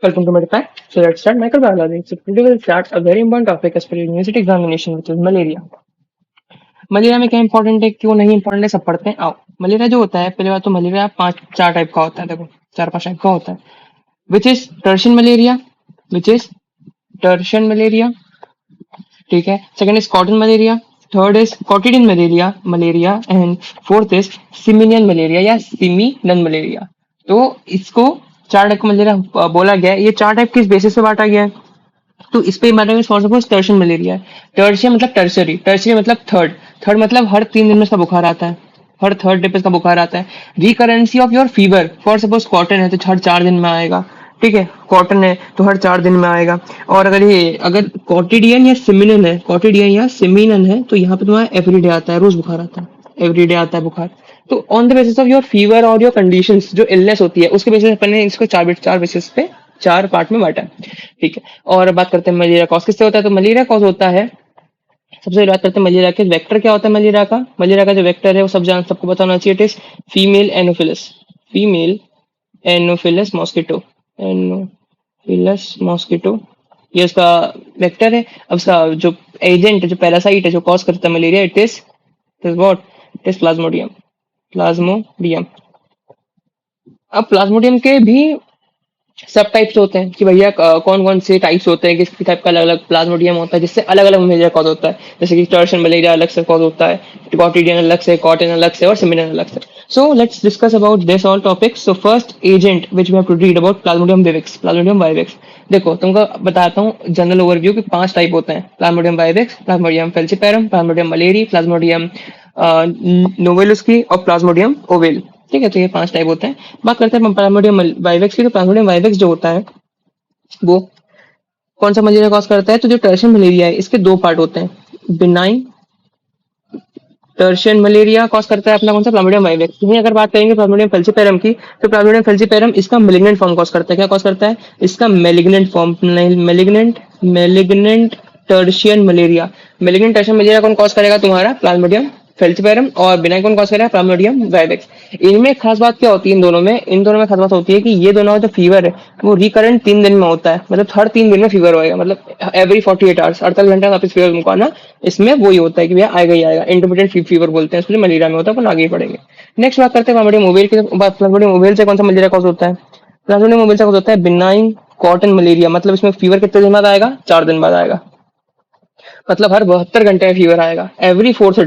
Welcome to Medipad. So let's start microbiology. So today we'll start a very important topic as per university examination, which is malaria. Malaria में क्या important है, क्यों नहीं important है, सब पढ़ते हैं। आओ, मलेरिया जो होता है, पहले बात तो मलेरिया पांच चार टाइप का होता है। देखो, चार पांच टाइप का होता है। Which is tertian malaria, which is tertian malaria, ठीक है। Second is quartan malaria, third is quotidian malaria malaria and fourth is simian malaria या सिमिनन मलेरिया। तो इसको चार टाइप का मलेरिया बोला गया है। ये चार टाइप किस बेसिस पे बांटा गया है, तो इस पे बांटा गया। फॉर सपोज टर्शियन मलेरिया है। टर्शियन मतलब टर्सरी, टर्सरी मतलब थर्ड, थर्ड मतलब हर 3 दिन में इसका बुखार आता है, हर थर्ड डे पे इसका बुखार आता है। Recurrence of your fever, for suppose quartan है तो हर 4 दिन में आएगा, ठीक है। कॉटन है तो हर 4 दिन में आएगा। और अगर कॉटिडियन या सिमिनन है, कॉटिडियन या सिमिनन है, तो यहाँ पे तुम्हारा एवरीडे आता है, रोज बुखार आता है, एवरीडे आता है बुखार। तो on the basis of your fever और योर कंडीशंस, जो इलनेस होती है उसके बेसिस अपन ने इसको चार बेसिस पे, चार पार्ट में बांटा है, ठीक है। और बात करते हैं मलेरिया कॉज किससे होता है, तो मलेरिया कॉज होता है, सबसे पहले बात करते हैं मलेरिया के वेक्टर क्या होता है। मलेरिया का जो वेक्टर है वो सबको पता होना चाहिए। It is female Anopheles, female Anopheles mosquito, Anopheles mosquito, ये उसका वेक्टर है। अब उसका जो एजेंट, जो पैरासाइट है जो कॉज करता है malaria, it is what, it is Plasmodium, Plasmodium. अब प्लाज्मोडियम के भी सब टाइप्स होते हैं कि भैया कौन कौन से टाइप्स होते हैं, किस टाइप का अलग अलग प्लाज्मोडियम होता है, जिससे अलग अलग मलेरिया कॉज होता है। जैसे कि टर्शन मलेरिया अलग से कॉज होता है, कॉटिडियन अलग से, कॉटन अलग से और सिमिनन अलग से। So let's discuss about this all topics. So first agent which we have to read about plasmodium vivax, plasmodium vivax. देखो तुमको बताता हूँ जनरल ओवरव्यू कि 5 टाइप होते हैं, plasmodium vivax, plasmodium falciparum, plasmodium malariae, plasmodium knowlesi और plasmodium oval, ठीक है। तो ये 5 टाइप होते हैं। बात करते हैं प्लाज्मोडियम वाइवेक्स की। तो प्लाज्मोडियम वाइवेक्स जो होता है वो कौन सा मलेरिया कॉज करता है, तो जो टर्शियन मलेरिया है इसके 2 पार्ट होते हैं। बिनाइन टर्शियन मलेरिया कॉज करता है अपना कौन सा, प्लाज्मोडियम वाइवेक्स। यहीं अगर बात करेंगे प्लाज्मोडियम फेल्सीपेरम की, तो प्लाज्मोडियम फेल्सीपेरम इसका मेलिग्नेंट फॉर्म कॉज करता है। क्या कॉज करता है, इसका malignant form, malignant tertian malaria. Malignant tertian malaria कौन कॉज करेगा, तुम्हारा प्लाज्मोडियम फेल्सीपेरम। और बिनाइन कौन कॉज करेगा, प्लाज्मोडियम वाइवेक्स। इनमें खास बात क्या होती है, इन दोनों में खास बात होती है कि ये दोनों जो फीवर है वो रिकरेंट 3 दिन में होता है, मतलब हर 3 दिन में फीवर होएगा, मतलब एवरी 48 आवर्स, 48 घंटे वापस फीवर तुमको आना। इसमें वही होता है कि भैया आएगा ही आएगा, इंटरमिटेंट फीवर बोलते हैं, इसलिए मलेरिया में होता है, अपन आगे ही पढ़ेंगे। नेक्स्ट बात करते हैं प्लाज्मोडियम ओवेल की। प्लाज्मोडियम ओवेल से कौन सा मलेरिया कॉज होता है, प्लाज्मोडियम ओवेल से कॉज होता है बिनाइन कॉटन मलेरिया। मतलब इसमें फीवर कितने दिन बाद आएगा, 4 दिन बाद आएगा, मतलब हर 72 घंटे में फीवर आएगा, एवरी फोर्थ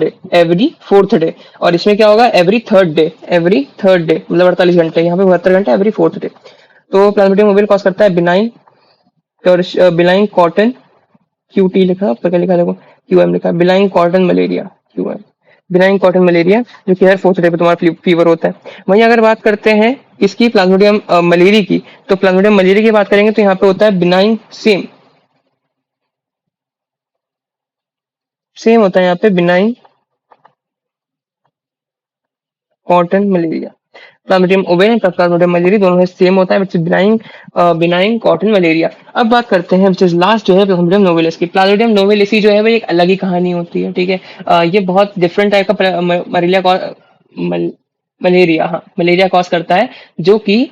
डे। और इसमें क्या होगा, एवरी थर्ड डे मतलब 48 घंटे, यहाँ पे 72 घंटे, एवरी फोर्थ डे। तो प्लाज्मोडियम ओवेल कॉज करता है बिनाइन कॉटन, क्यूटी लिखा, ऊपर क्या लिखा देखो, क्यूएम लिखा, benign cotton malaria, QM, benign cotton malaria, जो कि हर फोर्थ डे पे तुम्हारा फीवर होता है। वहीं अगर बात करते हैं इसकी प्लाज्मोडियम मलेरी की, तो प्लाज्मोडियम मलेरी की बात करेंगे तो यहाँ पे होता है बिनाइन, सेम होता है यहाँ पे benign cotton malaria. Plasmodium oval और प्लाज्मोडियम मलेरी दोनों में सेम होता है, which is benign cotton malaria. अब बात करते हैं विच इज लास्ट जो है प्लाज्मोडियम नोवेलिस की। प्लाज्मोडियम नोवेलिस जो है वो एक अलग ही कहानी होती है, ठीक है। ये बहुत डिफरेंट टाइप का मलेरिया, हाँ मलेरिया कॉज करता है, जो कि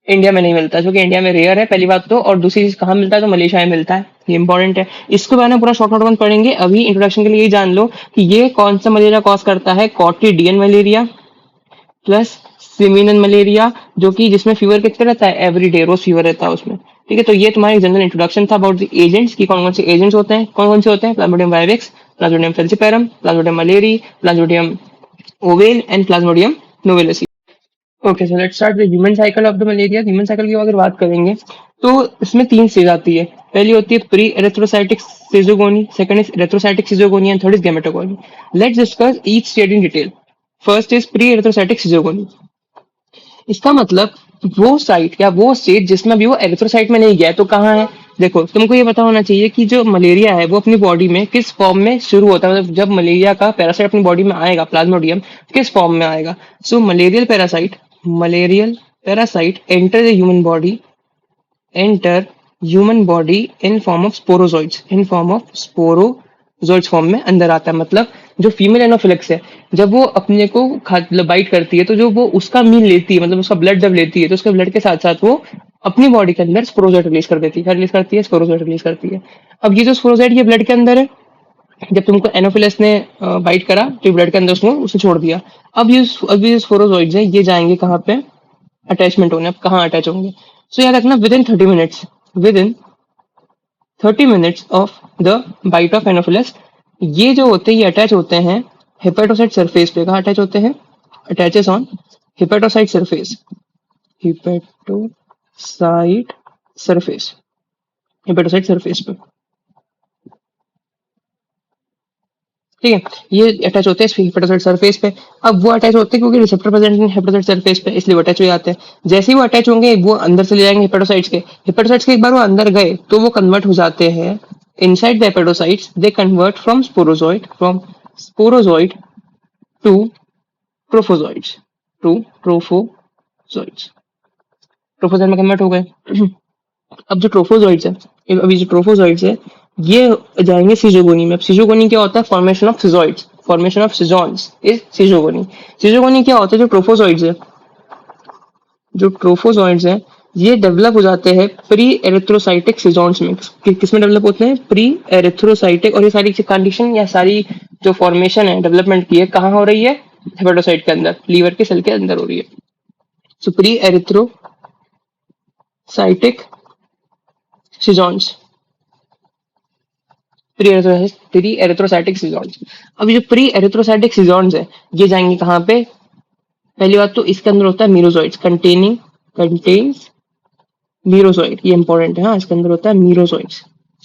इंडिया में नहीं मिलता, जो कि इंडिया में रेयर है पहली बात तो, और दूसरी चीज कहाँ मिलता है, तो मलेशिया में मिलता है, ये इंपॉर्टेंट है। इसको मैंने पूरा शॉर्ट नोट में पढ़ेंगे, अभी इंट्रोडक्शन के लिए ये जान लो कि ये कौन सा मलेरिया कॉज करता है, कॉटिडियन मलेरिया प्लस सिमिनन मलेरिया, जो कि जिसमें फीवर कितना रहता है, एवरीडे, रोज फीवर रहता है उसमें, ठीक है। तो ये तुम्हारी जनरल इंट्रोडक्शन था अबाउट द एजेंट्स की, कौन कौन से एजेंट्स होते हैं, कौन कौन से होते हैं, plasmodium vivax, plasmodium falciparum, plasmodium malariae, plasmodium ovale and plasmodium knowlesi. Okay, so let's start the human cycle of the malaria. Human cycle की अगर बात करेंगे तो इसमें 3 स्टेज आती है। पहली होती है pre erythrocytic schizogony, second is erythrocytic schizogony and third is gametogony. Let's discuss each stage in detail. First is pre erythrocytic schizogony. इसका मतलब वो साइट या वो स्टेट जिसमें अभी वो एरिथ्रोसाइट में नहीं गया है, तो कहाँ है। देखो तुमको ये पता होना चाहिए कि जो मलेरिया है वो अपनी बॉडी में किस फॉर्म में शुरू होता है, मतलब जब मलेरिया का पैरासाइट अपनी बॉडी में आएगा, प्लाज्मोडियम किस फॉर्म में आएगा। So malarial parasite enter the human body in form of sporozoites, in form of sporozoites form में अंदर आता है। मतलब जो फीमेल एनोफिलिक्स है, जब वो अपने को बाइट करती है तो जो वो उसका मील लेती है, मतलब उसका ब्लड जब लेती है तो उसके ब्लड के साथ साथ वो अपनी बॉडी के अंदर स्पोरोजाइट रिलीज कर देती है। क्या रिलीज करती है? स्पोरोजाइट रिलीज करती है। अब ये जो स्पोरोजाइट ये ब्लड के अंदर है, जब तुमको एनोफिलस ने बाइट करा तो ब्लड के अंदर उसने उसे छोड़ दिया। अब ये स्पोरोजॉइड्स है, ये जाएंगे कहाँ पे? अटैचमेंट होने। अब कहाँ अटैच होंगे? सो याद रखना, within 30 minutes of the bite of anopheles, ये जो होते हैं ये अटैच होते हैं हेपेटोसाइट सरफेस पे। कहाँ अटैच होते हैं? Attaches on hepatocyte surface. Hepatocyte surface, hepatocyte surface पे, ठीक है। ये अटैच होते हैं हेपेटोसाइट सरफेस पे। अब वो अटैच होते हैं क्योंकि receptor present in hepatocyte surface पे, इसलिए वो अटैच हो जाते हैं। जैसे ही वो अटैच होंगे वो अंदर से ले जाएंगे हेपेटोसाइट्स के एक बार वो अंदर गए तो वो कन्वर्ट हो जाते हैं inside the hepatocytes. They convert from sporozoite to trophozoites to trophozoites trophozoite में कन्वर्ट हो गए। अब जो ट्रोफोजॉइट्स है, अभी जो ट्रोफोजॉइट्स है ये जाएंगे सिजोगोनी में। अब सिजोगोनी क्या होता है? Formation of schizoids, formation of schizonts is schizogony. Schizogony क्या होता है? जो ट्रोफोजॉइड्स है ये डेवलप हो जाते हैं प्री एरिथ्रोसाइटिक सिजॉन्स में। किसमें डेवलप होते हैं? Pre erythrocytic. और ये सारी कंडीशन या सारी जो फॉर्मेशन है डेवलपमेंट की है कहाँ हो रही है? हेपेटोसाइट के अंदर, लीवर के सेल के अंदर हो रही है। So pre erythrocytic schizonts, pre erythrocytic schizonts. अब ये जो प्री एरिथ्रोसाइटिक सिजॉन्स है ये जाएंगे कहाँ पे? पहली बात तो इसके अंदर होता है मीरोजॉइड्स, कंटेन्स मीरोजॉइड। ये इंपॉर्टेंट है, हाँ। इसके अंदर होता है मीरोजॉइड्स।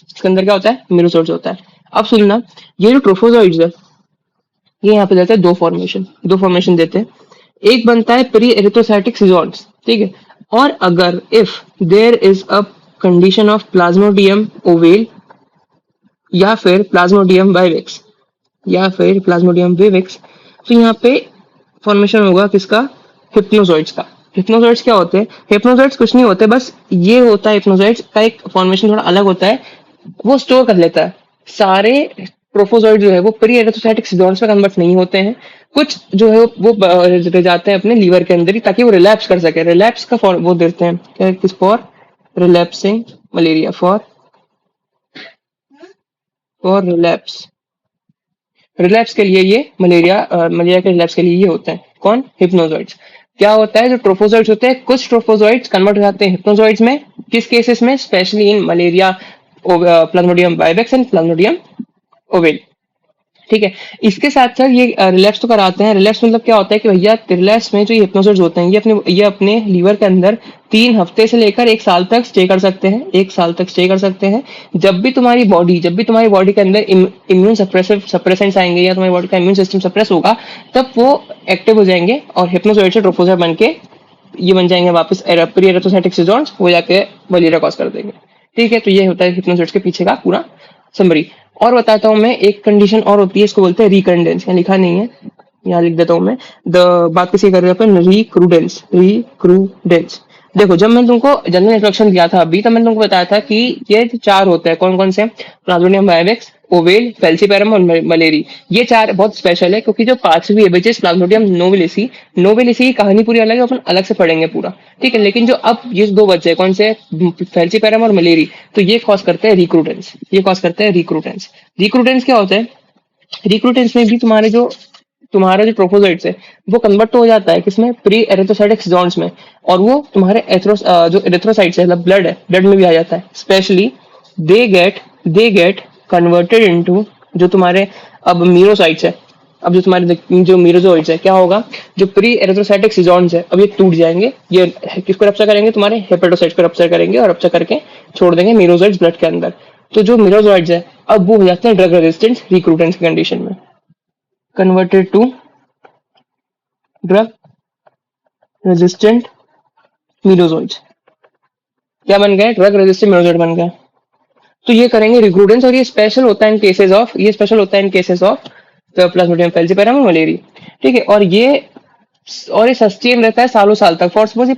इसके अंदर क्या होता है? मीरोजॉइड्स होता है। अब सुनना, ये जो ट्रोफोजॉइड्स है ये यहाँ पे देते हैं दो फॉर्मेशन देते हैं। एक बनता है प्री एरिथ्रोसाइटिक सिजॉन्स, ठीक है। और अगर if there is a condition of plasmodium ovale या फिर प्लाज्मोडियम वाइवेक्स, तो यहाँ पे फॉर्मेशन होगा किसका? हिप्नोजॉइड्स का। हिप्नोजॉइड्स क्या होते हैं? हिप्नोजॉइड्स कुछ नहीं होते, बस ये होता है हिप्नोजॉइड्स का एक फॉर्मेशन थोड़ा अलग होता है। वो स्टोर कर लेता है सारे ट्रोफोजॉइड जो है वो प्री एरिथ्रोसाइटिक सिजॉन्स में कन्वर्ट नहीं होते हैं। कुछ जो है वो रह जाते हैं अपने लीवर के अंदर ही, ताकि वो रिलैप्स कर सके। रिलैप्स का वो देते हैं क्या? किस? For relapsing malaria, for relapse के लिए ये मलेरिया के रिलैप्स के लिए ये होता है। कौन? हिप्नोजॉइड्स। क्या होता है? जो ट्रोफोजॉइड्स होते हैं, कुछ ट्रोफोजॉइड्स कन्वर्ट हो जाते हैं हिप्नोजॉइड्स में। किस केसेस में? Specially in malaria, Plasmodium vivax and Plasmodium oval, ठीक है। इसके साथ साथ ये रिलैप्स तो कराते हैं। रिलैप्स मतलब क्या होता है कि भैया रिलैप्स में जो ये हिप्नोजॉइड्स होते हैं ये अपने लीवर के अंदर 3 हफ्ते से लेकर 1 साल तक स्टे कर सकते हैं। 1 साल तक स्टे कर सकते हैं। जब भी तुम्हारी बॉडी के अंदर इम्यून सप्रेसेंट्स आएंगे या तुम्हारी बॉडी का इम्यून सिस्टम सप्रेस होगा, तब वो एक्टिव हो जाएंगे और हिप्नोजॉइड से ट्रोफोजॉइड बन के ये बन जाएंगे वापस प्री एरिथ्रोसाइटिक सिजॉन्स, वो जाके मलेरिया कॉज कर देंगे, ठीक है। तो ये होता है हिप्नोजॉइड्स के पीछे का पूरा समरी। और बताता हूँ मैं, एक कंडीशन और होती है, इसको बोलते हैं रिकंडेंस। यहाँ लिखा नहीं है, यहाँ लिख देता हूँ मैं। द बात किसी कर रहे हैं अपन? रिक्रूडेंस। देखो, जब मैंने तुमको जनरल इंट्रोडक्शन दिया था अभी, तब मैंने तुमको बताया था कि ये 4 होते हैं। कौन कौन से? प्लाज्मोडियम वाइवेक्स, ओवेल, फेल्सीपेरम और मलेरी। ये 4 बहुत स्पेशल है क्योंकि जो 5वीं है विच इज प्लाज्मोडियम नोवेलिसी की कहानी पूरी अलग है, अपन अलग से पढ़ेंगे पूरा, ठीक है। लेकिन जो अब ये 2 बच्चे कौन से? फेल्सीपेरम और मलेरी, तो ये कॉज करते हैं रिक्रूडेंस। रिक्रूडेंस क्या होता है? रिक्रूटेंस में भी तुम्हारा जो ट्रोफोजोइट्स है वो कन्वर्ट तो हो जाता है किसमें? प्री एरिथ्रोसाइटिक जोन्स में। और वो तुम्हारे जो एरिथ्रोसाइट्स है, मतलब ब्लड में भी आ जाता है। Specially they get converted into जो तुम्हारे अब मीरोसाइट्स है। अब जो तुम्हारे जो मीरोजोइट्स है क्या होगा? जो प्री एरिथ्रोसाइटिक सिजॉन्स है अब ये टूट जाएंगे। ये किसको रप्चर करेंगे? तुम्हारे हेपेटोसाइट्स को रप्चर करेंगे और रप्चर करके छोड़ देंगे मीरोजोइट्स ब्लड के अंदर। तो जो मीरोजोइट्स है अब वो हो जाते हैं ड्रग रेजिस्टेंट रिक्रूटेंस की कंडीशन में, कन्वर्टेड टू ड्रग रेजिस्टेंट मीरोजोइट्स। क्या बन गए? ड्रग रेजिस्टेंट मीरोजोइट बन गए। तो ये करेंगे रिक्रूडेंस। और ये स्पेशल होता है in cases of the plasmodium falciparum और मलेरिया, ठीक है। और ये सस्टेन रहता है सालों साल तक। फॉर सपोज ये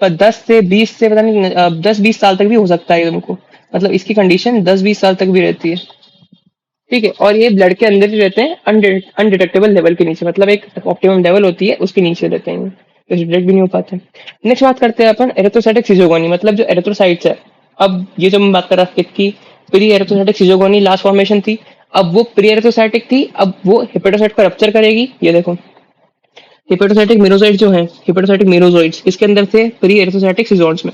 10 से 20 से पता नहीं 10-20 साल तक भी हो सकता है तुमको, मतलब इसकी कंडीशन 10-20 साल तक भी रहती है, ठीक है, और ये ब्लड के अंदर ही रहते हैं अनडिटेक्टेबल लेवल के नीचे, मतलब एक ऑप्टिमम लेवल होती है उसके नीचे रहते हैं, तो डिटेक्ट भी नहीं हो पाते। नेक्स्ट बात करते हैं अपन एरिथ्रोसाइटिक सिजोगोनी, मतलब जो एरिथ्रोसाइट्स है। अब ये जो मैं बात कर रहा था कि प्री एरिथ्रोसाइटिक सिजोगोनी लास्ट फॉर्मेशन थी, अब वो प्री एरिथ्रोसाइटिक थी, अब वो हेपेटोसाइट को रप्चर करेगी। ये देखो हेपेटोसाइटिक मेरोसाइट जो है, हेपेटोसाइटिक मेरोजोइट्स इसके अंदर से प्री एरिथ्रोसाइटिक सिजोन्स में,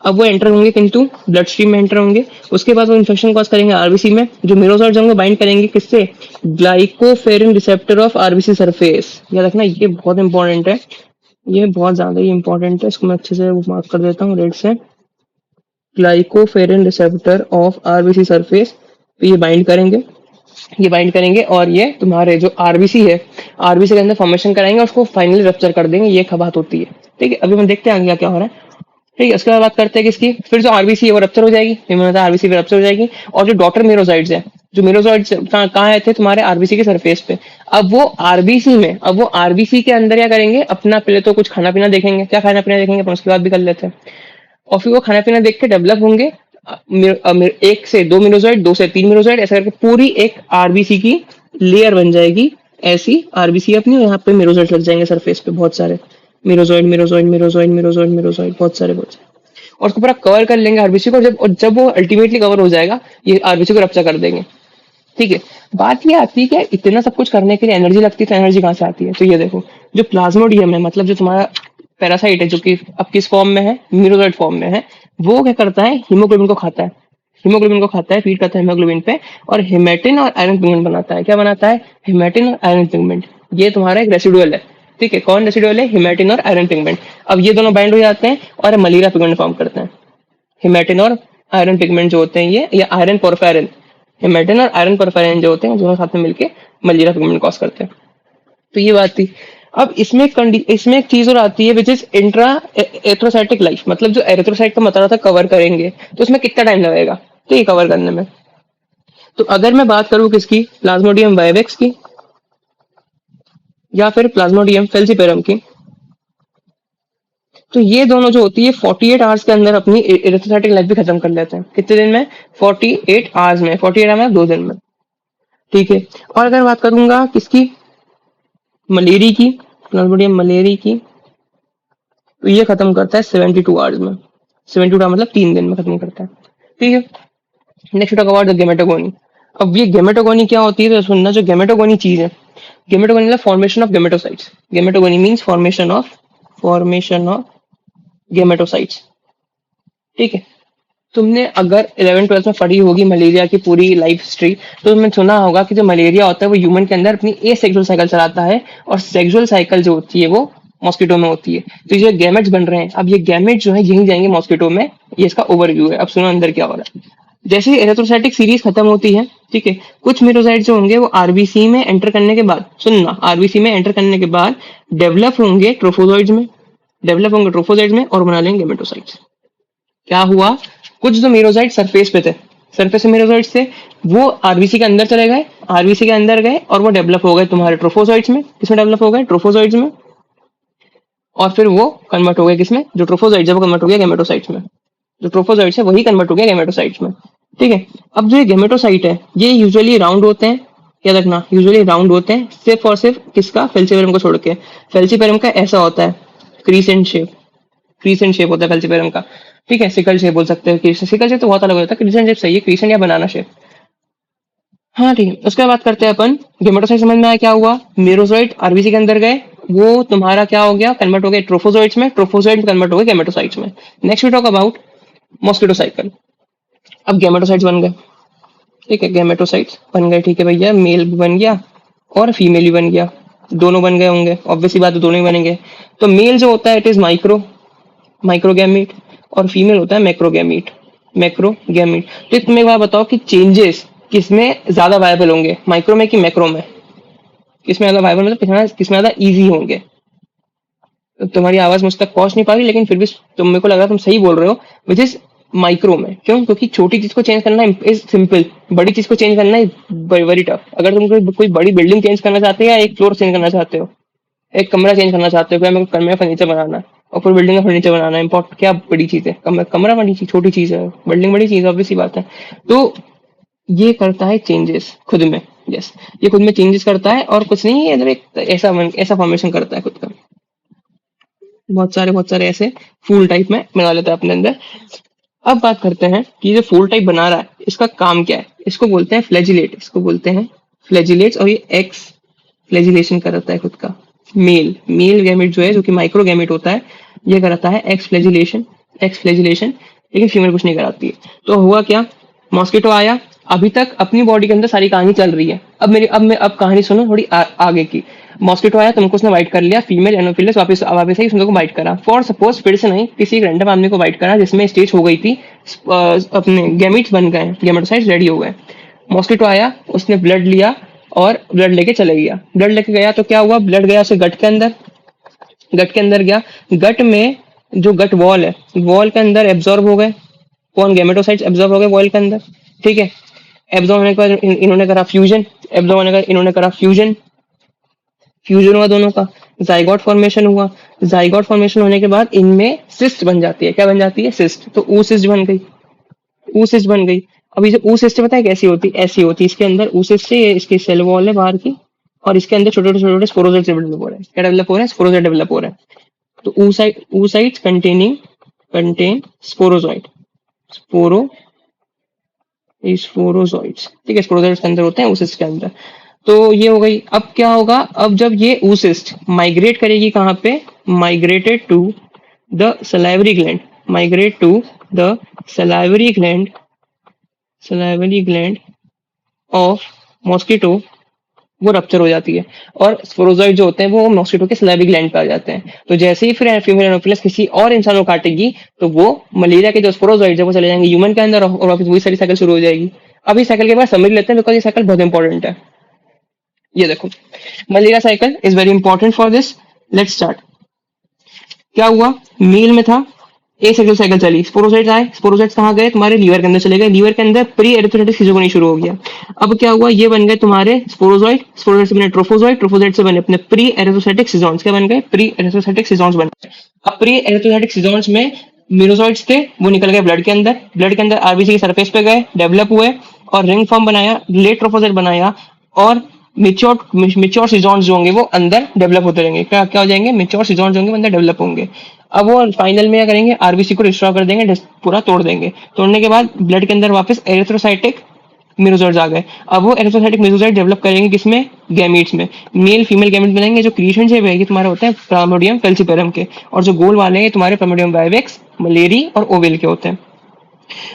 अब वो एंटर होंगे किंतु ब्लड स्ट्रीम में एंटर होंगे। उसके बाद वो इन्फेक्शन कॉज करेंगे आरबीसी में। जो मेरोजोइट्स होंगे बाइंड करेंगे किससे, ग्लाइकोफेरिन रिसेप्टर ऑफ आरबीसी सरफेस। याद रखना ये बहुत इंपॉर्टेंट है, ये बहुत ज्यादा ही इंपॉर्टेंट है, इसको मैं अच्छे से मार्क कर देता हूँ रेड से। ग्लाइकोफेरिन रिसेप्टर ऑफ आरबीसी सरफेस, तो ये बाइंड करेंगे और ये तुम्हारे जो आरबीसी है, आरबीसी के अंदर फॉर्मेशन कराएंगे और उसको फाइनली रप्चर कर देंगे। ये बात होती है। ठीक है, अभी हम देखते हैं आगे क्या हो रहा है। ठीक है, उसके बाद बात करते हैं किसकी, फिर जो आरबीसी है वो रप्चर हो जाएगी, आरबीसी भी रप्चर हो जाएगी। और जो डॉटर मेरोसाइट्स है, जो मेरोसाइट्स कहाँ आए थे तुम्हारे आरबीसी के सरफेस पे, अब वो आरबीसी के अंदर क्या करेंगे, अपना पहले तो कुछ खाना पीना देखेंगे, क्या खाना पीना देखेंगे अपन उसके बाद भी कर लेते हैं। और फिर वो खाना पीना देख के डेवलप होंगे एक से दो मिनोसाइट, दो से तीन मिनोसाइट, ऐसा करके पूरी एक आरबीसी की लेयर बन जाएगी। ऐसी आरबीसी अपनी, यहाँ पे मिरोसाइट लग जाएंगे सरफेस पे बहुत सारे, मिरोजॉइड मिरोजॉइड मिरोजॉइड मिरोजॉइड मिरोजॉइड बहुत सारे, और उसको पूरा कवर कर लेंगे आरबीसी को। जब वो अल्टीमेटली कवर हो जाएगा, ये आरबीसी को रप्चर कर देंगे। ठीक है, बात ये आती है कि इतना सब कुछ करने के लिए एनर्जी लगती है, तो एनर्जी कहाँ से आती है, तो ये देखो जो प्लाज्मोडियम है, मतलब जो तुम्हारा पैरासाइट है, जो कि अब किस फॉर्म में है, मिरोजॉइड फॉर्म में है, वो क्या करता है, हीमोग्लोबिन को खाता है। हीमोग्लोबिन को खाता है, फीड करता है हीमोग्लोबिन पे, और हेमेटिन और आयरन पिगमेंट बनाता है। क्या बनाता है, हेमेटिन और आयरन पिगमेंट। ये तुम्हारा एक रेसिडुअल है। ठीक है, कौन रेसिडुअल है, हेमेटिन और आयरन पिगमेंट। अब ये दोनों बाइंड हो जाते हैं और मलेरिया पिगमेंट फॉर्म करते हैं। हेमेटिन और आयरन पिगमेंट जो होते हैं ये, या आयरन पोरफेरिन, हेमेटिन और आयरन पोरफेरिन जो होते हैं दोनों साथ में मिलके मलेरिया पिगमेंट कॉज करते हैं। तो ये बात थी। अब इसमें एक चीज और आती है विच इज इंट्रा एथ्रोसाइटिक लाइफ, मतलब जो एरिथ्रोसाइट का मतलब था कवर करेंगे, तो उसमें कितना टाइम लगेगा, तो ये कवर करने में। तो अगर मैं बात करूं किसकी, प्लाज्मोडियम वाइवेक्स की या फिर प्लाज्मोडियम फेल्सीपेरम की, तो ये दोनों जो होती है 48 आवर्स के अंदर अपनी एरिथ्रोसाइटिक लाइफ भी खत्म कर लेते हैं। कितने दिन में, 48 आवर्स में, 48 आवर्स में 2 दिन में। ठीक है, और अगर बात करूंगा किसकी, मलेरी की, प्लाज्मोडियम मलेरी की, तो ये खत्म करता है 72 आवर्स में। 72 मतलब 3 दिन में खत्म करता है। ठीक है, next talk about the gametogony. अब ये गेमेटोगोनी क्या होती है, तो सुनना, जो गेमेटोगोनी चीज है, गेमेटोगोनी मतलब formation of gametocytes. Gametogony means formation of gametocytes. ठीक है, तुमने अगर 11th 12th में पढ़ी होगी मलेरिया की पूरी लाइफ हिस्ट्री, तो तुमने सुना होगा कि जो मलेरिया होता है वो ह्यूमन के अंदर अपनी ए सेक्सुअल साइकिल चलाता है, और सेक्सुअल साइकिल जो होती है वो मॉस्किटो में होती है। तो ये गैमेट्स बन रहे हैं, अब ये गैमेट जो है यहीं जाएंगे मॉस्किटो में। ये इसका ओवरव्यू है। अब सुनो अंदर क्या हो रहा है। जैसे ही एरिथ्रोसाइटिक सीरीज खत्म होती है, ठीक है, कुछ मेरोसाइट जो होंगे वो आरबीसी में एंटर करने के बाद, सुनना, आरबीसी में एंटर करने के बाद डेवलप होंगे ट्रोफोजोइड्स में, और बना लेंगे गेमेटोसाइट्स। क्या हुआ, कुछ जो मेरोसाइट सरफेस पे थे, सरफेस मेरोसाइट थे, वो आरबीसी के अंदर चले गए, आरबीसी के अंदर गए और वो डेवलप हो गए तुम्हारे ट्रोफोजोइट्स में। किसमें डेवलप हो गए, ट्रोफोजोइट्स में। और फिर वो कन्वर्ट हो गए किसमें, जो ट्रोफोजोइट्स है वो कन्वर्ट हो गया गेमेटोसाइट्स में। जो ट्रोफोजोइट्स है वही कन्वर्ट हो गया गेमेटोसाइट्स में। ठीक है, अब जो ये गेमेटोसाइट है ये यूजुअली राउंड होते हैं, याद रखना, यूजुअली राउंड होते हैं, सिर्फ और सिर्फ किसका, फेल्सीपेरम को छोड़ के। फेल्सीपेरम का ऐसा होता है, क्रीसेंट शेप होता है फेल्सीपेरम का। ठीक है, सिकल शेप बोल सकते हो, सिकल शेप तो बहुत अलग होता है, क्रीसेंट शेप सही है, क्रीसेंट या बनाना शेप। हाँ ठीक है, उसके बाद बात करते हैं अपन गेमेटोसाइट। समझ में आया क्या हुआ, मेरोसाइट आरबीसी के अंदर गए, वो तुम्हारा क्या हो गया, कन्वर्ट हो गया ट्रोफोजोइट्स में, ट्रोफोजोइट कन्वर्ट हो गए गेमेटोसाइट्स में। Next we talk about mosquito cycle. अब गेमेटोसाइट्स बन गए, ठीक है, गेमेटोसाइट्स बन गए, ठीक है भैया, मेल भी बन गया और फीमेल भी बन गया, दोनों बन गए होंगे, ऑब्वियसली बात है दोनों ही बनेंगे। तो मेल जो होता है इट इज माइक्रोगैमीट, और फीमेल होता है मैक्रोगैमीट। तो तुम्हें एक बात बताओ कि चेंजेस किसमें ज्यादा वायबल होंगे, माइक्रो में कि मैक्रो में, किसमें ज्यादा वायबल, मतलब किसमें ज्यादा इजी होंगे। तो तुम्हारी आवाज मुझ तक पहुंच नहीं पा रही, लेकिन फिर भी तुम को लग रहा है तुम सही बोल रहे हो, विच इज माइक्रो में। क्यों, क्योंकि छोटी चीज को चेंज करना इज सिंपल, बड़ी चीज को चेंज करना इज वेरी टफ। अगर तुम कोई बड़ी बिल्डिंग चेंज करना चाहते हो, या एक फ्लोर चेंज करना चाहते हो, एक कमरा चेंज करना चाहते हो, क्या मेरे को कमरे में फर्नीचर बनाना है और पूरी बिल्डिंग का फर्नीचर बनाना है, इम्पोर्ट क्या बड़ी चीज है, कमरा बड़ी चीज, छोटी चीज है, बिल्डिंग बड़ी चीज, ऑब्वियसली बात है। तो ये करता है चेंजेस खुद में। यस, ये खुद में चेंजेस करता है और कुछ नहीं, ये मतलब एक ऐसा फॉर्मेशन करता है खुद का। बहुत सारे ऐसे फूल टाइप में बना लेता है अपने अंदर। अब बात करते हैं कि ये जो फूल टाइप बना रहा है इसका काम क्या है। इसको बोलते हैं फ्लैजिलेट, इसको बोलते हैं फ्लैजिलेट्स, और ये एक्स फ्लैजिलेशन कराता है खुद का। मेल गैमेट जो है, जो कि माइक्रो गैमेट होता है, ये कराता है एक्स फ्लैजिलेशन, लेकिन फीमेल कुछ नहीं कराती है। तो हुआ क्या, मॉस्किटो आया, अभी तक अपनी बॉडी के अंदर सारी कहानी चल रही है। अब कहानी सुनो थोड़ी आगे की। मॉस्किटो आया, तुमको उसने बाइट कर लिया, फीमेल एनोफिलस वापस वापस आई, उसने को बाइट करा। फॉर सपोज फिर से नहीं, किसी एक रैंडम आदमी को बाइट करा जिसमें स्टेज हो गई थी, अपने गैमेट्स बन गए, गैमेटोसाइट्स रेडी हो गए। मॉस्किटो आया, उसने ब्लड लिया और ब्लड लेके चले गया। ब्लड लेके गया तो क्या हुआ, ब्लड गया उसके गट के अंदर, गट के अंदर गया। गट में जो गट वॉल है, वॉल के अंदर एब्जॉर्ब हो गए। कौन, गैमेटोसाइट्स एब्जॉर्ब हो गए वॉल के अंदर। ठीक है, एब्जॉर्ब होने के बाद इन्होंने करा फ्यूजन, एब्जॉर्ब होने के बाद इन्होंने करा फ्यूजन, फ्यूजन हुआ दोनों का, जाइगोट फॉर्मेशन हुआ। जाइगोट फॉर्मेशन होने के बाद इनमें सिस्ट बन जाती है। क्या बन जाती है, सिस्ट। तो ऊ सिस्ट बन गई, ऊ सिस्ट बन गई। अभी जो ऊ सिस्ट पता है कैसी होती, ऐसी होती है। इसके अंदर ऊ सिस्ट से, ये इसकी सेल वॉल है बाहर की, और इसके अंदर छोटे छोटे छोटे छोटे स्पोरोजोइट डेवलप हो रहे हैं। क्या डेवलप हो रहा है, स्पोरोजोइट डेवलप हो रहा है। तो oocytes कंटेन स्पोरोजोइट, स्पोरो स्पोरोजोइट्स। ठीक है, स्पोरोजोइट्स के अंदर होते हैं oocysts के अंदर। तो ये हो गई। अब क्या होगा, अब जब ये oocyst माइग्रेट करेगी कहाँ पे, migrated to the salivary gland, migrate to the salivary gland, salivary gland of mosquito, वो रप्चर हो जाती है, और स्पोरोजोइड जो होते हैं वो मॉस्किटो के सलाइवरी ग्लैंड पे आ जाते हैं। तो जैसे ही फिर फीमेल एनोफिलस किसी और इंसान को काटेगी, तो वो मलेरिया के जो स्पोरोजोइड है वो चले जाएंगे ह्यूमन के अंदर, और वापस वही सारी साइकिल शुरू हो जाएगी। अब इस साइकिल के बाद समझ लेते हैं, बिकॉज ये साइकिल बहुत इंपॉर्टेंट है। ये देखो, malaria cycle is very important for this. Let's start. क्या हुआ, मेल में था, ए साइकिल साइकिल चली, स्पोरोसाइट्स आए, स्पोरोसाइट्स कहाँ गए, तुम्हारे लीवर के अंदर चले गए, लीवर के अंदर प्री एरिथ्रोसाइटिक सिजोगोनी शुरू हो गया। अब क्या हुआ, ये बन गए तुम्हारे स्पोरोजोइट, स्पोरोजोइट से बने ट्रोफोजोइट, ट्रोफोजोइट से बने अपने प्री एरिथ्रोसाइटिक सिजोन्स। क्या बन गए, प्री एरिथ्रोसाइटिक सिजोन्स बन गए। अब प्री एरिथ्रोसाइटिक सिजोन्स में मीनोसाइट्स थे, वो निकल गए ब्लड के अंदर, ब्लड के अंदर आरबीसी के सरफेस पे गए, डेवलप हुए और रिंग फॉर्म बनाया, लेट ट्रोफोजोइट बनाया, और मिच्योर सिजोन्स जो होंगे वो अंदर डेवलप होते रहेंगे। क्या क्या हो जाएंगे, मिच्योर सिजोन्स होंगे, वो अंदर डेवलप होंगे। अब वो फाइनल में क्या करेंगे, आरबीसी को डिस्ट्रॉय कर देंगे, पूरा तोड़ देंगे। तोड़ने के बाद ब्लड के अंदर वापस एरिथ्रोसाइटिक मेरोजोइड्स आ गए। अब वो एरिथ्रोसाइटिक मेरोजोइड डेवलप करेंगे किसमें, गैमीट्स में। मेल फीमेल गैमीट बनेंगे। जो क्रिएशन शेप है ये तुम्हारे होते हैं प्लामोडियम फेल्सीपेरम के, और जो गोल वाले हैं तुम्हारे प्लामोडियम वाइवेक्स, मलेरी और ओवेल के होते हैं।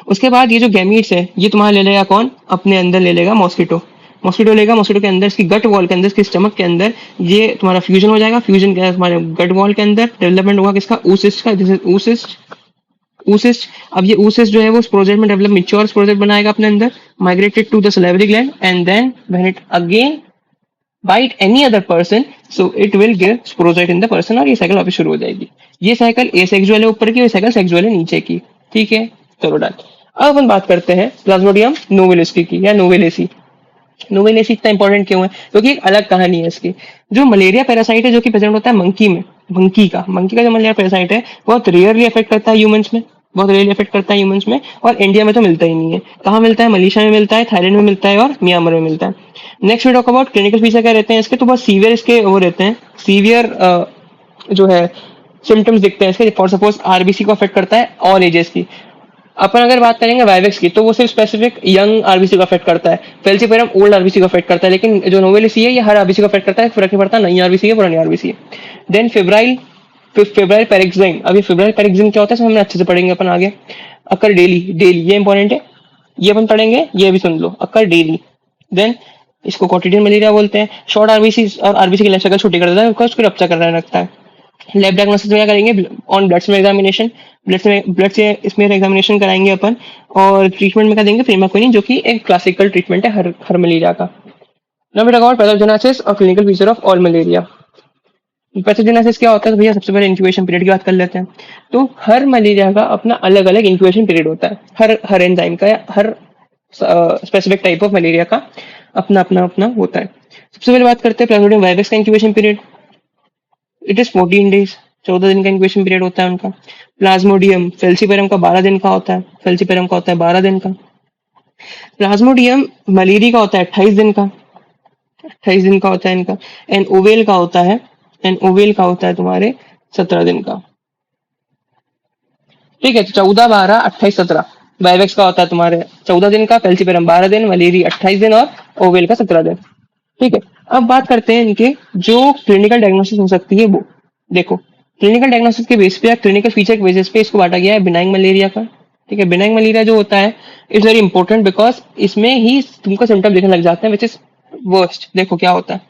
उसके बाद ये जो गैमीट्स है ये तुम्हारा ले लेगा कौन, अपने अंदर ले लेगा मॉस्किटो। मॉस्किटो लेगा, मॉस्किटो के अंदर इसकी गट वॉल के अंदर, इसके स्टमक के अंदर ये तुम्हारा फ्यूजन हो जाएगा। फ्यूजन क्या है, तुम्हारे गट वॉल के अंदर डेवलपमेंट होगा किसका, oocyst का। This is oocyst। अब ये oocyst जो है वो स्पोरोजेट में डेवलप, मिच्योर स्पोरोजेट बनाएगा अपने अंदर, migrated to the salivary gland, and then when it again bite any other person, so it will give sporozoite in the person, और ये साइकिल वापस शुरू हो जाएगी। ये साइकिल एसेक्सुअल है ऊपर की, ये साइकिल सेक्सुअल है नीचे की। ठीक है, चलो डन। अब अपन बात करते हैं प्लाज्मोडियम नोवेलिस्की की, या नोवेलेसी। नोवेलेसी इतना इंपॉर्टेंट क्यों है, क्योंकि एक अलग कहानी है इसकी। जो मलेरिया पैरासाइट है जो कि प्रेजेंट होता है मंकी में, मंकी का जो मलेरिया पैरासाइट है बहुत रेयरली अफेक्ट करता है ह्यूमंस में, बहुत रेयरली अफेक्ट करता है ह्यूमंस में, और इंडिया में तो मिलता ही नहीं है। कहाँ मिलता है, मलेशिया में मिलता है, थाईलैंड में मिलता है, और म्यांमार में मिलता है। Next we talk about clinical feature क्या रहते हैं इसके, तो बहुत सीवियर इसके वो रहते हैं, सीवियर जो है सिम्टम्स दिखते हैं इसके। फॉर सपोज आरबीसी को अफेक्ट करता है ऑल एजेस की। अपन अगर बात करेंगे वाइवेक्स की, तो वो सिर्फ स्पेसिफिक यंग आरबीसी को अफेक्ट करता है। फेल्सीपेरम ओल्ड आरबीसी को अफेक्ट करता है, लेकिन जो नोवेलिसी है ये हर आरबीसी को अफेक्ट करता है, फर्क नहीं पड़ता नई आरबीसी है पुरानी आरबीसी है। Then febrile paroxysm. अब ये फेब्राइल पैरेक्साइन क्या होता है, हमने अच्छे से पढ़ेंगे अपन आगे। अकर डेली, डेली ये इंपॉर्टेंट है, ये अपन पढ़ेंगे, ये भी सुन लो, अकर डेली। देन इसको कोटिडियन मलेरिया बोलते हैं। शॉर्ट आरबीसी और आरबीसी की लाइफ साइकिल छोटी कर देता है, उसको रप्चर करने लगता है। लैब डायग्नोसिस में क्या करेंगे, ऑन ब्लड में एग्जामिनेशन, ब्लड से इसमें एग्जामिनेशन कराएंगे अपन, और ट्रीटमेंट में क्या देंगे, फेमाक्विनिन, जो कि एक क्लासिकल ट्रीटमेंट है हर मलेरिया का। Now we talk about pathogenesis और clinical feature of all malaria. Pathogenesis क्या होता है, तो भैया सबसे पहले इंक्यूबेशन पीरियड की बात कर लेते हैं। तो हर मलेरिया का अपना अलग अलग इंक्यूबेशन पीरियड होता है, हर एंजाइम का या हर स्पेसिफिक टाइप ऑफ मलेरिया का अपना अपना अपना होता है। सबसे पहले बात करते हैं प्लाज्मोडियम वाइवेक्स का incubation period. It is 14 days, 14 दिन का इंक्यूबेशन पीरियड होता है उनका। प्लाज्मोडियम फेल्सीपेरम का 12 दिन का होता है, फेल्सीपेरम का होता है 12 दिन का। प्लाज्मोडियम मलेरिया का होता है 28 दिन का, 28 दिन का होता है इनका। एंड ओवेल का होता है, एंड ओवेल का होता है तुम्हारे 17 दिन का। ठीक है, तो 14, 12, 28, 17 वाइवेक्स का होता है तुम्हारे 14 दिन का, फेल्सीपेरम 12 दिन, मलेरिया 28 दिन और ओवेल का 17 दिन। ठीक है, अब बात करते हैं इनके जो क्लिनिकल डायग्नोसिस हो सकती है वो। देखो, क्लिनिकल डायग्नोसिस के बेस पे या क्लिनिकल फीचर के बेसिस पे इसको बांटा गया है बिनाइंग मलेरिया का। ठीक है, बिनाइंग मलेरिया जो होता है इट्स वेरी इंपॉर्टेंट बिकॉज इसमें ही तुमको सिम्टम दिखने लग जाते हैं विच इज वर्स्ट। देखो क्या होता है,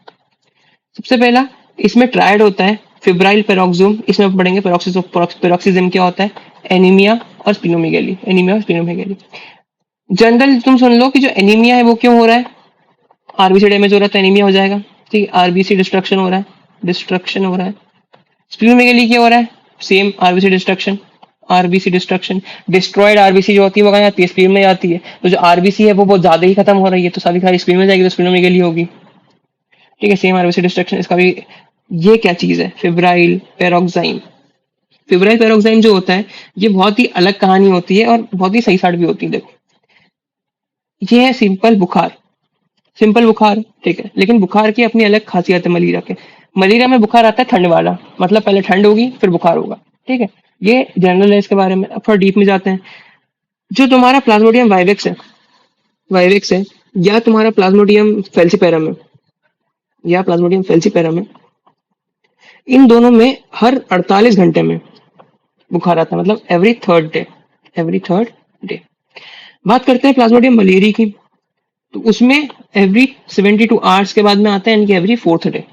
सबसे पहला इसमें ट्रायड होता है, फिब्राइल पेरोक्सोम, इसमें आप पढ़ेंगे पेरोक्सिज्म क्या होता है, एनीमिया और स्प्लीनोमेगेली, एनीमिया और स्प्लीनोमेगेली। जनरल तुम सुन लो कि जो एनीमिया है वो क्यों हो रहा है, आरबीसी डैमेज हो रहा है तो एनीमिया हो जाएगा। ठीक है, आरबीसी डिस्ट्रक्शन हो रहा है, डिस्ट्रक्शन हो रहा है। स्प्लीनोमेगेली क्या हो रहा है, same RBC destruction, RBC destruction. Destroyed RBC जो होती है वो कहाँ जाती है, स्प्लीन में जाती है। तो जो आरबीसी है वो बहुत ज्यादा ही खत्म हो रही है तो सारी सारी स्प्लीन में जाएगी तो स्प्लीनोमेगेली होगी। ठीक है, सेम आरबीसी डिस्ट्रक्शन इसका भी। ये क्या चीज है, फिब्राइल पेरोक्साइम। फिब्राइल पेरोक्साइम जो होता है ये बहुत ही अलग कहानी होती है और बहुत ही सही साइड भी होती है। देखो, ये है सिंपल बुखार, सिंपल बुखार। ठीक है, लेकिन बुखार की अपनी अलग खासियत है मलेरिया के। मलेरिया में बुखार आता है ठंड वाला, मतलब पहले ठंड होगी फिर बुखार होगा। ठीक है, ये जनरल है इसके बारे में। अब थोड़ा डीप में जाते हैं। जो तुम्हारा प्लाज्मोडियम वाइवेक्स है, वाइवेक्स है, या तुम्हारा प्लाज्मोडियम फेल्सीपेरम है, या प्लाज्मोडियम फेल्सीपेरम है, इन दोनों में हर 48 घंटे में बुखार आता है, मतलब every third day, every third day. बात करते हैं प्लाज्मोडियम मलेरिया की, तो उसमें एवरी 72 आवर्स के बाद में आता है, यानी कि एवरी फोर्थ डे।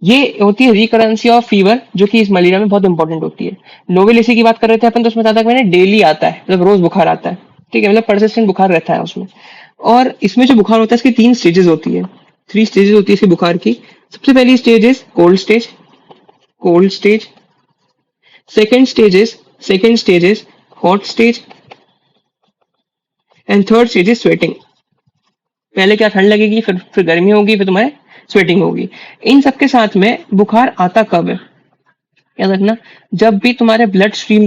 ये होती है रिकरेंसी ऑफ फीवर, जो कि इस मलेरिया में बहुत इंपॉर्टेंट होती है। नोवेल एसी की बात कर रहे थे अपन, तो उसमें बताया था मैंने डेली आता है, मतलब रोज बुखार आता है। ठीक है, मतलब परसिस्टेंट बुखार रहता है उसमें। और इसमें जो बुखार होता है इसकी 3 स्टेजेस होती है, 3 स्टेजेस होती है इसकी बुखार की। सबसे पहली stage is cold stage, cold stage. Second stage is hot stage, and third stage is sweating. पहले क्या, ठंड लगेगी, फिर गर्मी होगी, फिर तुम्हारे स्वेटिंग होगी। इन सबके साथ में बुखार आता कब है, याद रखना, जब भी तुम्हारे ब्लड स्ट्रीम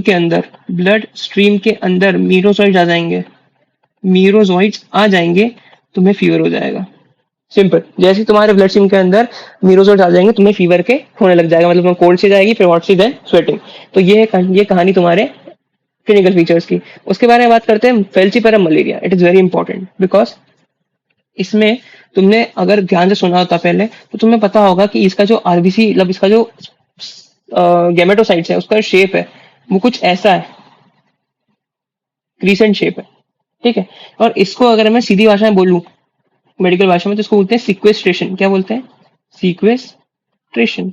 के अंदर मीरोजॉइड आ जाएंगे, मीरोजॉइड्स आ जाएंगे, तुम्हें फीवर हो जाएगा। सिंपल, जैसे ही तुम्हारे ब्लड स्ट्रीम के अंदर मीरोजॉइड आ जाएंगे तुम्हें फीवर के होने लग जाएगा, मतलब कोल्ड से जाएगी फिर हॉट से देन स्वेटिंग। तो ये कहानी तुम्हारे क्लिनिकल फीचर्स की। उसके बारे में बात करते हैं, falciparum malaria, it is very important because इसमें तुमने अगर ध्यान से सुना होता पहले तो तुम्हें पता होगा कि इसका जो आरबीसी, मतलब इसका जो गैमेटोसाइट्स है उसका शेप है वो कुछ ऐसा है, क्रीसेंट शेप है। ठीक है, और इसको अगर मैं सीधी भाषा में बोलूं, मेडिकल भाषा में, तो इसको बोलते हैं सिक्वेस्ट्रेशन। क्या बोलते हैं, सीक्वेस्ट्रेशन।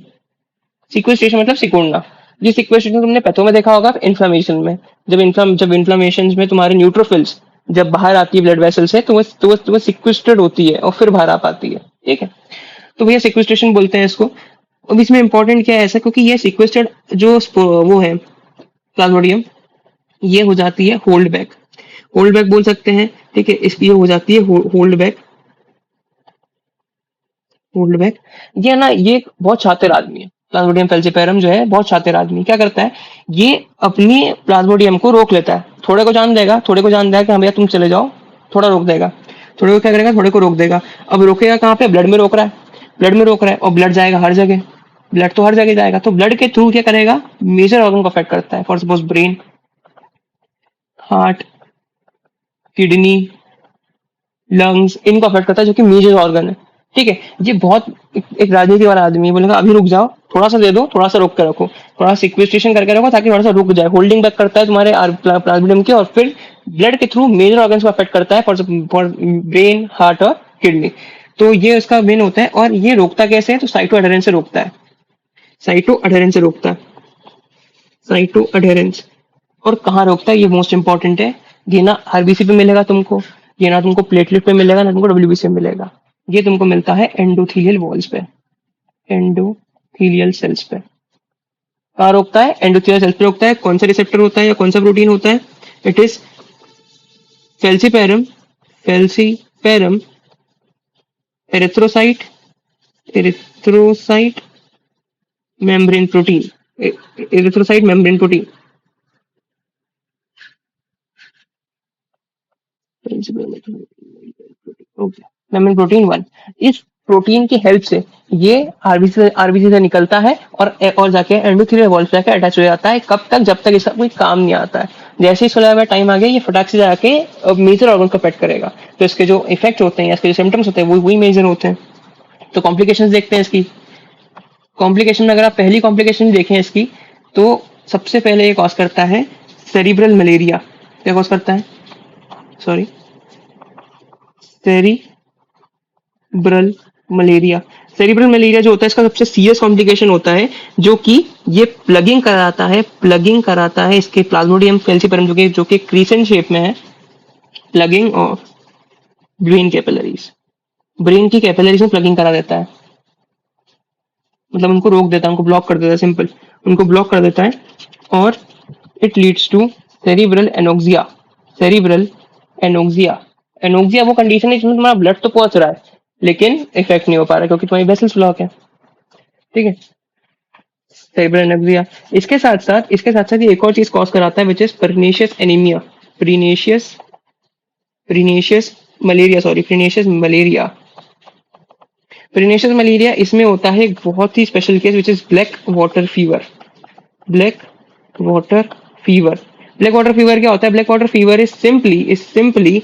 सीक्वेस्ट्रेशन मतलब सिकुड़ना। ये सिक्वेस्ट्रेशन तुमने पैथो में देखा होगा, इन्फ्लामेशन में। जब इन्फ्लामेशन में तुम्हारे न्यूट्रोफिल्स जब बाहर आती है ब्लड वेसल से, तो वो सिक्वेस्टेड होती है और फिर बाहर आ पाती है। ठीक है, तो भैया सिक्वेस्ट्रेशन बोलते हैं इसको। अब इसमें इंपॉर्टेंट क्या है ऐसा, क्योंकि ये सिक्वेस्टेड जो वो है प्लाज्मोडियम, ये हो जाती है होल्ड बैक, होल्ड बैक बोल सकते हैं। ठीक है, इसकी ये हो जाती है होल्ड बैक, होल्ड बैक। ये ना, ये एक बहुत शातिर आदमी है, प्लाज्मोडियम फेल्सीपेरम जो है बहुत शातिर आदमी। क्या करता है, ये अपनी प्लाज्मोडियम को रोक लेता है, थोड़े को जान देगा, थोड़े को जान देगा कि हाँ भैया तुम चले जाओ, थोड़ा रोक देगा। थोड़े को क्या करेगा, थोड़े को रोक देगा। अब रोकेगा कहाँ पे, ब्लड में रोक रहा है, ब्लड में रोक रहा है, और ब्लड जाएगा हर जगह, ब्लड तो हर जगह जाएगा, तो ब्लड के थ्रू क्या करेगा, मेजर ऑर्गन को अफेक्ट करता है, for suppose brain, heart, kidney, lungs, इनको अफेक्ट करता है, जो कि मेजर ऑर्गन है। ठीक है, ये बहुत एक राजनीति वाला आदमी है, बोलेगा अभी रुक जाओ, थोड़ा सा दे दो, थोड़ा सा रोक के रखो, थोड़ा सिक्वेस्ट्रेशन करके रखो ताकि थोड़ा सा रुक जाए, होल्डिंग बैक करता है तुम्हारे प्लाज्मोडियम के, और फिर ब्लड के थ्रू मेजर ऑर्गन्स को अफेक्ट करता है, फॉर ब्रेन, हार्ट और किडनी। तो ये उसका मेन होता है। और ये रोकता कैसे है, तो साइटो अडेरेंस से रोकता है, साइटो अडेरेंस से रोकता है, साइटो अडेरेंस। और कहाँ रोकता है, ये मोस्ट इंपॉर्टेंट है। ये ना आरबीसी पे मिलेगा तुमको, ये ना तुमको प्लेटलेट पे मिलेगा, ना तुमको डब्ल्यूबीसी में मिलेगा। ये तुमको मिलता है एंडोथीलियल वॉल्स पे, एंडोथीलियल सेल्स पे। कहाँ रोकता है, एंडोथीलियल सेल्स पे रोकता है। कौन सा रिसेप्टर होता है या कौन सा प्रोटीन होता है, it is falciparum, falciparum erythrocyte, erythrocyte membrane protein, erythrocyte membrane protein, okay, membrane protein 1। इस प्रोटीन की हेल्प से ये आरबीसी से निकलता है और जाके एंडोथेलियल वॉल पे जाके अटैच हो जाता है। कब तक? जब तक इसका कोई काम नहीं आता है। जैसे ही सोलह हुआ टाइम आ गया, ये फटाक से जाके मेजर ऑर्गन को अफेक्ट करेगा। तो इसके जो इफेक्ट होते हैं या इसके जो सिम्टम्स होते हैं वो वही मेजर होते हैं। तो कॉम्प्लिकेशंस देखते हैं इसकी। कॉम्प्लिकेशन में अगर आप पहली कॉम्प्लिकेशन देखें इसकी, तो सबसे पहले ये कॉज करता है सेरिब्रल मलेरिया। क्या कॉज करता है? Sorry, cerebral malaria. Cerebral malaria जो होता है, इसका सबसे सीरियस कॉम्प्लिकेशन होता है, जो कि ये प्लगिंग कराता है इसके प्लाज्मोडियम फेल्सीपरम, जो कि क्रीसेंट शेप में है। Plugging of brain capillaries, brain की कैपिलरीज में प्लगिंग करा देता है, मतलब उनको रोक देता है, उनको ब्लॉक कर देता है, सिंपल उनको ब्लॉक कर देता है। और it leads to cerebral anoxia. Cerebral anoxia, anoxia वो कंडीशन है जिसमें तुम्हारा ब्लड तो पहुंच रहा है लेकिन इफेक्ट नहीं हो पा रहा क्योंकि तुम्हारी वेसल्स ब्लॉक है। ठीक है, सेरिब्रल एनोक्सिया। इसके साथ साथ ये एक और चीज कॉज कराता है, which is pernicious anaemia, pernicious pernicious malaria, sorry pernicious malaria. Pernicious malaria, इसमें होता है एक बहुत ही special case which is black water fever. Black water fever. Black water fever क्या होता है? Black water fever is simply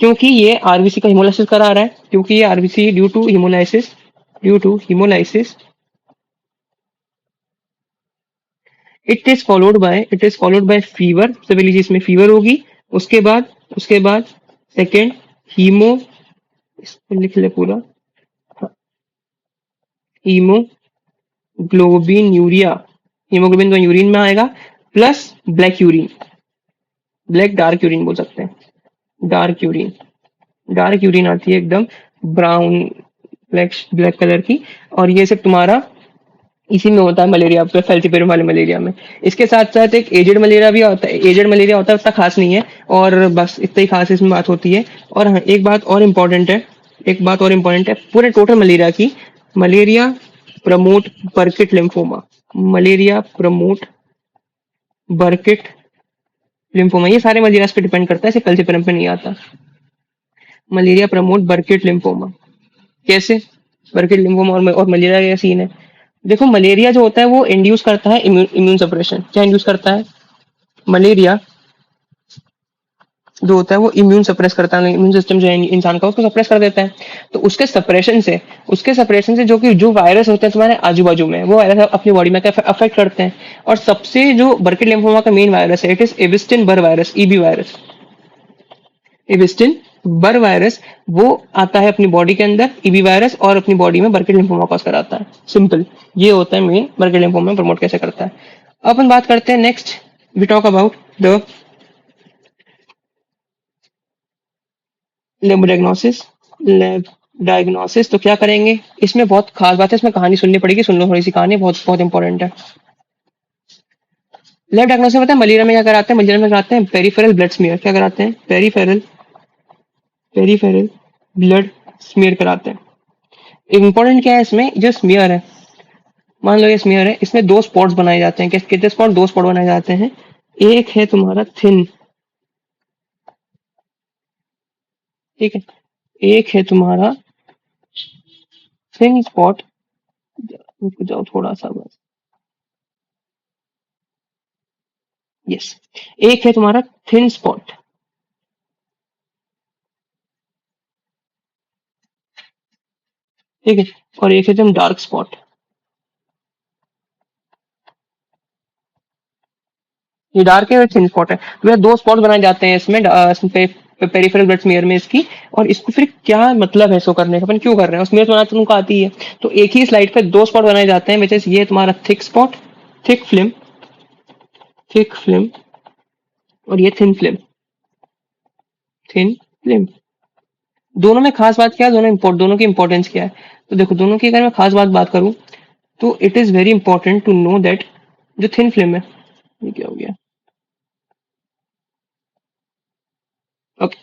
क्योंकि ये आरबीसी का हिमोलाइसिस करा रहा है, क्योंकि ये RBC due to hemolysis it is followed by fever. सबसे पहली चीज में फीवर होगी, उसके बाद सेकेंड हीमो, इसको लिख ले पूरा, हीमोग्लोबिन यूरिया। हीमोग्लोबिन तो यूरिन में आएगा, plus black urine, black dark urine बोल सकते हैं। डार्क यूरिन, डार्क यूरिन आती है एकदम ब्राउन ब्लैक ब्लैक कलर की। और ये सब तुम्हारा इसी में होता है मलेरिया, फेल्सीपेरम वाले मलेरिया में। इसके साथ साथ एक एजेड मलेरिया भी होता है। एजेड मलेरिया होता है, उतना खास नहीं है, और बस इतना ही खास इसमें बात होती है। और हाँ, एक बात और इम्पोर्टेंट है पूरे टोटल मलेरिया की। Malaria promote बर्किट lymphoma. Malaria promote बर्किट lymphoma, ये सारे मलेरिया पे डिपेंड करता है, सिर्फ फेल्सीपेरम पे नहीं आता। मलेरिया प्रमोट बर्किट लिम्फोमा कैसे? बर्किट लिम्फोमा और मलेरिया का सीन है। देखो, मलेरिया जो होता है वो इंड्यूस करता है इम्यून सप्रेशन। क्या इंड्यूस करता है? मलेरिया जो होता है वो इम्यून सप्रेस करता है, इम्यून सिस्टम जो है इंसान का, उसको सप्रेस कर देता है। तो उसके सप्रेशन से जो वायरस होते हैं तुम्हारे आजू बाजू में, वो वायरस अपनी बॉडी में अफेक्ट करते हैं। और सबसे जो बर्किट लिम्फोमा का मेन वायरस है, इट इज एविस्टिन बर वायरस, ईबी वायरस। एविस्टिन बर वायरस वो आता है अपनी बॉडी के अंदर, ईबी वायरस, और अपनी बॉडी में बर्किट लिम्फोमा कॉज कराता है। सिंपल, ये होता है मेन, बर्किट लिम्फोमा प्रमोट कैसे करता है। अब अपन बात करते हैं next, we talk about the lab diagnosis. Lab diagnosis तो क्या करेंगे? इसमें बहुत खास बात है, इसमें कहानी सुननी पड़ेगी, सुन लो थोड़ी सी कहानी, बहुत बहुत इंपॉर्टेंट है। लैब डायग्नोसिस में मलेरिया में क्या कराते हैं? मलेरिया में कराते हैं पेरिफेरल ब्लड स्मीयर। क्या कराते हैं? पेरिफेरल ब्लड स्मीयर कराते हैं। इंपॉर्टेंट क्या है इसमें? जो स्मीयर है, मान लो ये स्मीयर है, इसमें दो स्पॉट्स बनाए जाते हैं। कितने स्पॉट? दो स्पॉट बनाए जाते हैं। एक है तुम्हारा थिन, ठीक है, एक है तुम्हारा थिन स्पॉट। रुक जाओ थोड़ा सा बस, यस, एक है तुम्हारा थिन स्पॉट, ठीक है, और एक है तुम डार्क स्पॉट। ये डार्क है और थिन स्पॉट है, तो ये दो स्पॉट बनाए जाते हैं इसमें पेरिफेरल ब्लड स्मीयर में इसकी। और इसको फिर क्या मतलब है इसको करने का, अपन क्यों कर रहे हैं? स्मीयर बनाना तुमको आती है। तो एक ही स्लाइड पे दो स्पॉट बनाए जाते हैं, विच इज ये तुम्हारा thick spot, thick film, thick film, और ये थिन फिल्म, थिन फिल्म। दोनों में खास बात क्या है? दोनों की इंपॉर्टेंस क्या है? तो देखो, दोनों की अगर मैं खास बात करूं, तो it is very important to know that जो थिन फिल्म है, ये क्या हो गया, ओके,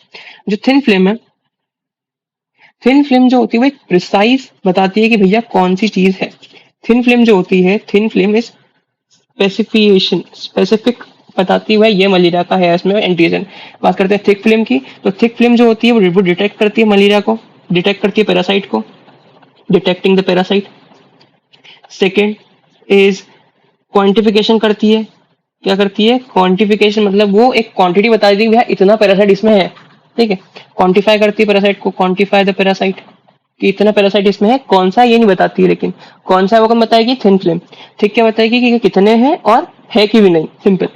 जो थिन फिल्म है, थिन फिल्म जो होती है वो एक प्रिसाइज बताती है कि भैया कौन सी चीज है। थिन फिल्म जो होती है, थिन फिल्म इज स्पेसिफिक बताती है ये मलेरिया का है, इसमें एंटीजन। बात करते हैं थिक फिल्म की, तो थिक फिल्म जो होती है वो डिटेक्ट करती है मलेरिया को, डिटेक्ट करती है पैरासाइट को, detecting the parasite. Second is quantification करती है। क्या करती है? क्वांटिफिकेशन, मतलब वो एक क्वांटिटी बता देती है भैया इतना पैरासाइट इसमें है, ठीक है। क्वांटिफाई करती है पैरासाइट को, क्वांटिफाई द पैरासाइट, कि इतना पैरासाइट इसमें है, कौन सा ये नहीं बताती है, लेकिन कौन सा है वो कम बताएगी, थिन फिल्म। ठीक, क्या बताएगी कि ये कितने हैं और है कि भी नहीं, सिंपल।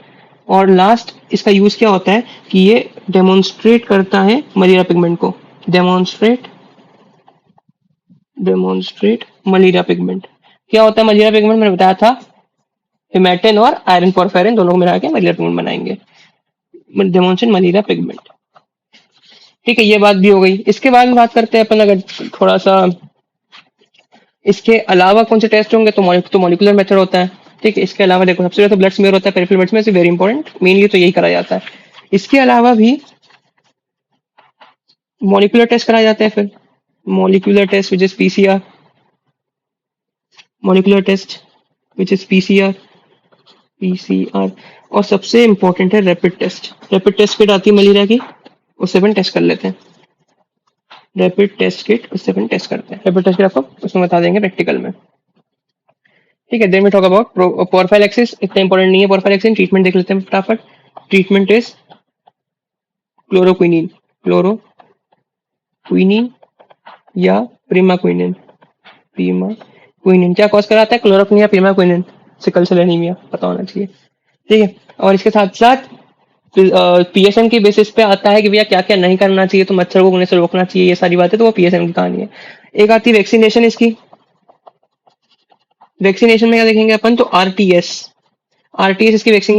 और लास्ट इसका यूज क्या होता है कि ये डेमोन्स्ट्रेट करता है मलेरिया पिगमेंट को, डेमोन्स्ट्रेट, डेमोन्स्ट्रेट मलेरिया पिगमेंट। क्या होता है मलेरिया पिगमेंट? मैंने बताया था हिमेटिन और आयरन पोरफेरिन दोनों को मिला के मलेरिया पिगमेंट बनाएंगे, डेमोन्स्ट्रेट मलेरिया पिगमेंट। ठीक है, ये बात भी हो गई। इसके बाद में बात करते हैं अपन, अगर थोड़ा सा इसके अलावा कौन से टेस्ट होंगे, तो मॉलिक्यूलर मेथड होता है। ठीक है, इसके अलावा देखो सबसे ज्यादा तो ब्लड स्मीयर होता है, peripheral blood smear, very important, mainly तो यही कराया जाता है। इसके अलावा भी मॉलिक्यूलर टेस्ट कराए जाते हैं, फिर molecular test which is PCR, molecular test which is PCR, PCR. और सबसे इंपॉर्टेंट है rapid test. Rapid test kit आती है मलेरिया की, उससे अपन टेस्ट कर लेते हैं। रैपिड टेस्ट किट, उससे अपन टेस्ट करते हैं। रैपिड टेस्ट किट आपको उसमें बता देंगे प्रैक्टिकल में। ठीक है, देन वी टॉक अबाउट पोरफाइलैक्सिस। इतना इंपॉर्टेंट नहीं है पोरफाइलैक्सिस, ट्रीटमेंट देख लेते हैं फटाफट। ट्रीटमेंट इज क्लोरोक्विनीन, क्लोरोक्विनीन या प्रीमाक्विनिन, प्रीमाक्विनिन। क्या कॉज कराता है? क्लोरोक्विन या प्रीमाक्विनिन, सिकल सेल एनीमिया, पता होना चाहिए। ठीक है, और इसके साथ साथ पीएसएम की बेसिस पे आता है कि भैया क्या क्या नहीं करना चाहिए, तो मच्छर को होने से रोकना चाहिए, ये सारी बातें, तो वो पीएसएम की कहानी है। एक आती है वैक्सीनेशन इसकी। वैक्सीनेशन में क्या देखेंगे अपन, तो आरटीएस, आरटीएस इसकी वैक्सीन